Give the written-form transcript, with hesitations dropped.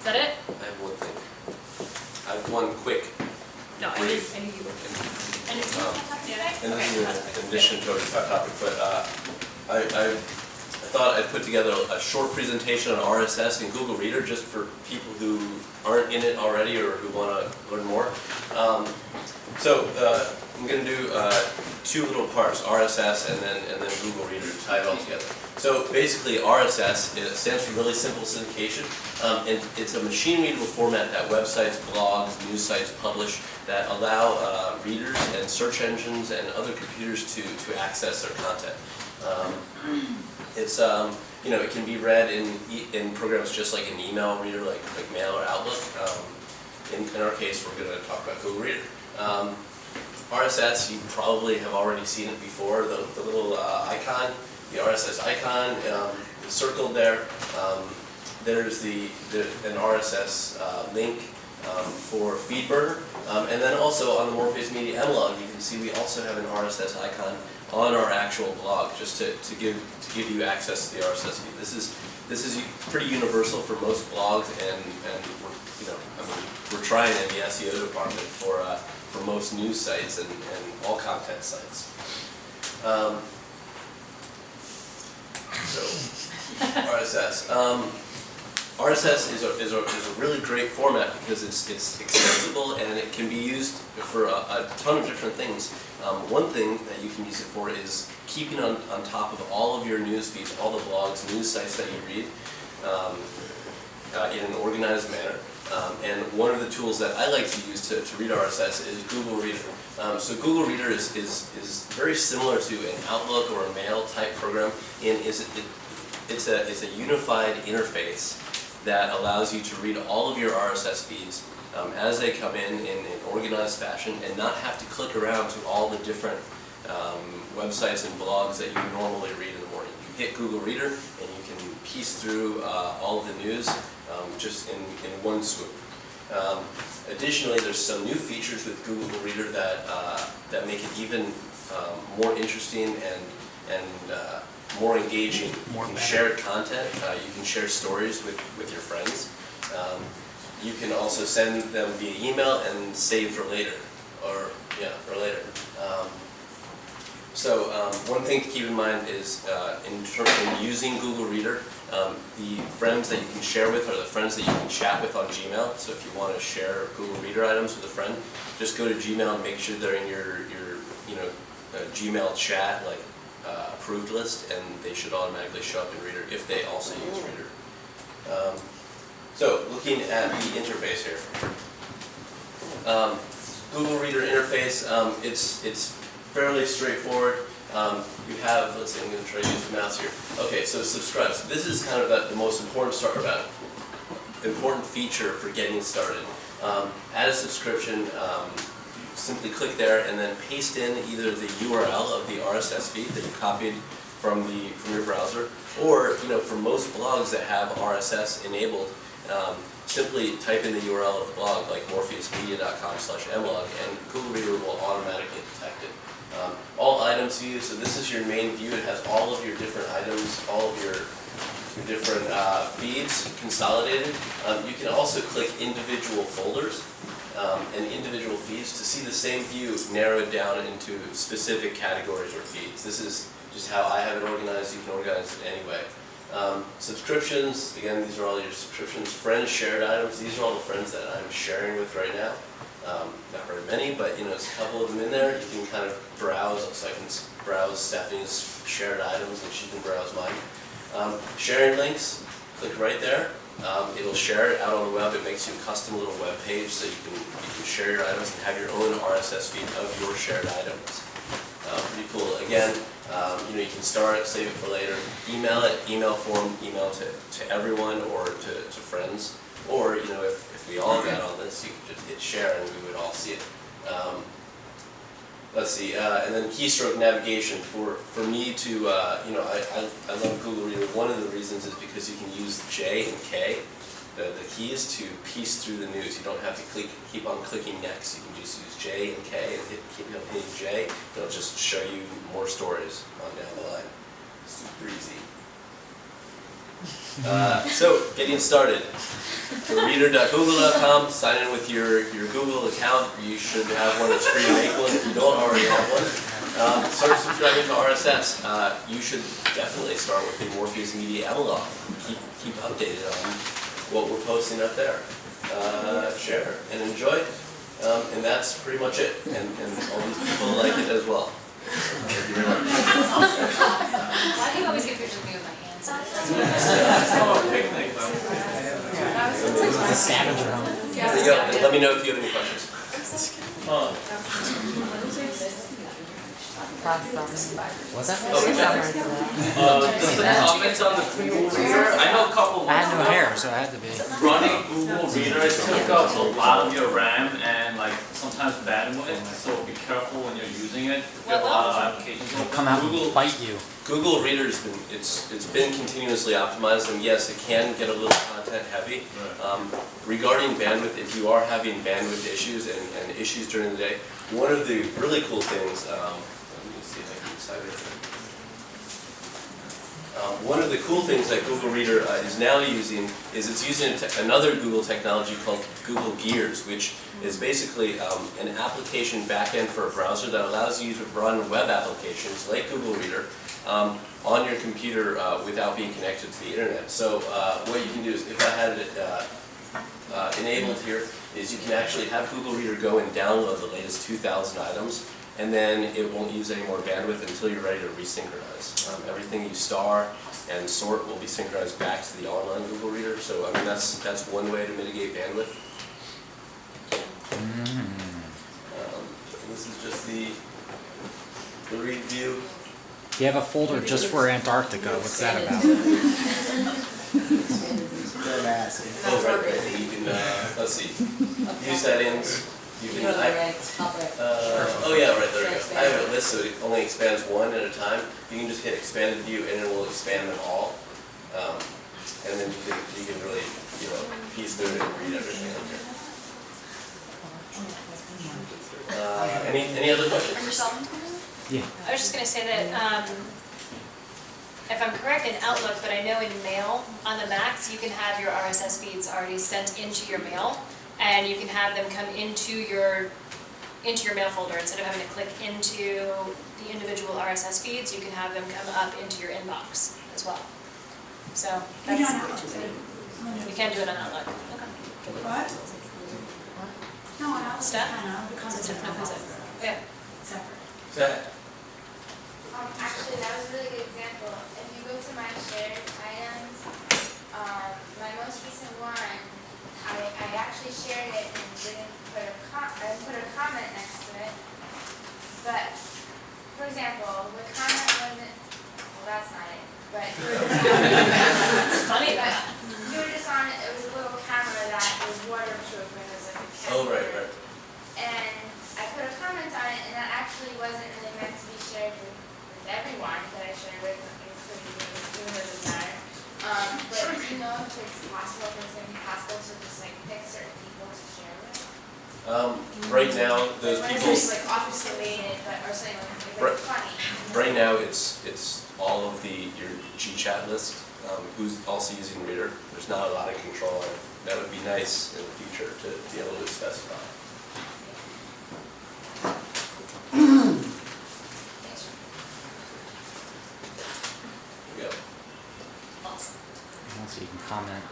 Is that it? I have one thing. I have one quick. No, I need you. And it's And this is in addition to our topic, but I thought I'd put together a short presentation on RSS and Google Reader just for people who aren't in it already or who want to learn more. I'm going to do two little parts, RSS and then Google Reader, to tie it all together. So basically RSS stands for really simple syndication, and it's a machine-readable format that websites, blogs, news sites publish that allow readers and search engines and other computers to access their content. It's it can be read in programs just like an email reader, like Mail or Outlook. In our case, we're going to talk about Google Reader. RSS, you probably have already seen it before. The little icon, the RSS icon, is circled there. There's an RSS link for FeedBurner, and then also on the Morpheus Media blog, you can see we also have an RSS icon on our actual blog, just to give you access to the RSS feed. This is pretty universal for most blogs, and we're trying in the SEO department for most news sites and all content sites. RSS. RSS is a really great format because it's extensible and it can be used for a ton of different things. One thing that you can use it for is keeping on top of all of your news feeds, all the blogs, news sites that you read in an organized manner. And one of the tools that I like to use to read RSS is Google Reader. So Google Reader is very similar to an Outlook or a Mail type program, and it's a unified interface that allows you to read all of your RSS feeds as they come in an organized fashion and not have to click around to all the different websites and blogs that you normally read in the morning. You hit Google Reader and you can piece through all of the news just in one swoop. Additionally, there's some new features with Google Reader that make it even more interesting and more engaging. You can share content. You can share stories with your friends. You can also send them via email and save for later, or later. One thing to keep in mind is in using Google Reader, the friends that you can share with are the friends that you can chat with on Gmail. So if you want to share Google Reader items with a friend, just go to Gmail and make sure they're in your Gmail chat, like approved list, and they should automatically show up in Reader if they also use Reader. So looking at the interface here, Google Reader interface, it's fairly straightforward. You have, let's see, I'm going to try to use the mouse here. Okay, so subscribe. So this is kind of the most important feature for getting started. Add a subscription. Simply click there and then paste in either the URL of the RSS feed that you copied from your browser, or for most blogs that have RSS enabled, simply type in the URL of the blog, like morpheusmedia.com/mblog, and Google Reader will automatically detect it. All items view, so this is your main view. It has all of your different items, all of your different feeds consolidated. You can also click individual folders and individual feeds to see the same view narrowed down into specific categories or feeds. This is just how I have it organized. You can organize it anyway. Subscriptions, again, these are all your subscriptions. Friends, shared items, these are all the friends that I'm sharing with right now. Not very many, but there's a couple of them in there. You can kind of browse, so I can browse Stephanie's shared items and she can browse mine. Sharing links, click right there. It'll share it out on the web. It makes you a custom little web page so you can share your items and have your own RSS feed of your shared items. Pretty cool. Again, you can store it, save it for later, email it, email form, email to everyone or to friends. Or, if we all got on this, you could just hit share and we would all see it. Let's see, and then keystroke navigation. For me to, I love Google Reader. One of the reasons is because you can use J and K, the keys, to piece through the news. You don't have to keep on clicking next. You can just use J and K and keep on hitting J. It'll just show you more stories on down the line. Super easy. So, getting started. go to reader.google.com, sign in with your Google account. You should have one. It's free to make one if you don't already have one. Start subscribing to RSS. You should definitely start with the Morpheus Media analog. Keep updated on what we're posting up there. Share and enjoy. And that's pretty much it. And all these people like it as well. Thank you very much. Why do you always get pictures of me with my hands up? It's a scavenger hunt. There you go. And let me know if you have any questions. What's that? Oh, Just a comment on the Google Reader. I know a couple I had no hair, so I had to be. running Google Reader took up a lot of your RAM and like sometimes bandwidth, so be careful when you're using it. You have a lot of applications. It'll come out and bite you. Google Reader's been it's been continuously optimized, and yes, it can get a little content heavy. Regarding bandwidth, if you are having bandwidth issues and issues during the day, one of the really cool things. Let me see if I can decide it. One of the cool things that Google Reader is now using is it's using another Google technology called Google Gears, which is basically an application backend for a browser that allows you to run web applications like Google Reader on your computer without being connected to the internet. So what you can do is, if I had it enabled here, is you can actually have Google Reader go and download the latest 2,000 items, and then it won't use any more bandwidth until you're ready to resynchronize. Everything you star and sort will be synchronized back to the online Google Reader. So I mean that's one way to mitigate bandwidth. This is just the review. You have a folder just for Antarctica. What's that about? Oh, right. You can let's see. View settings. You can. Oh yeah, right there. We go. I have a list, so it only expands one at a time. You can just hit expanded view, and it will expand them all. And then you can really piece through it and read everything in here. Any other questions? Yeah. I was just going to say that if I'm correct in Outlook, but I know in Mail on the Macs, you can have your RSS feeds already sent into your mail, and you can have them come into your mail folder instead of having to click into the individual RSS feeds. You can have them come up into your inbox as well. So that's you can do it on Outlook. Okay. What? No, I don't. Steph? The concept of Yeah. separate. Actually, that was a really good example. If you go to my shared items, my most recent one, I actually shared it and didn't put a comment next to it. But, for example, the comment wasn't, well, that's not it. But It's funny that. you were just on it. It was a little camera that was waterproof and it was like a camera. Oh right. And I put a comment on it, and that actually wasn't really meant to be shared with everyone that I shared with, including me, even though it doesn't matter. But do you know if it's possible, if it's going to be possible to just like pick certain people to share with? Right now, those Like, people. it's like office related, but or something like Right. it's funny. Right now, it's all of your GChat list. Who's also using Reader? There's not a lot of control on it. That would be nice in the future to be able to specify. There we go. Awesome. So you can comment.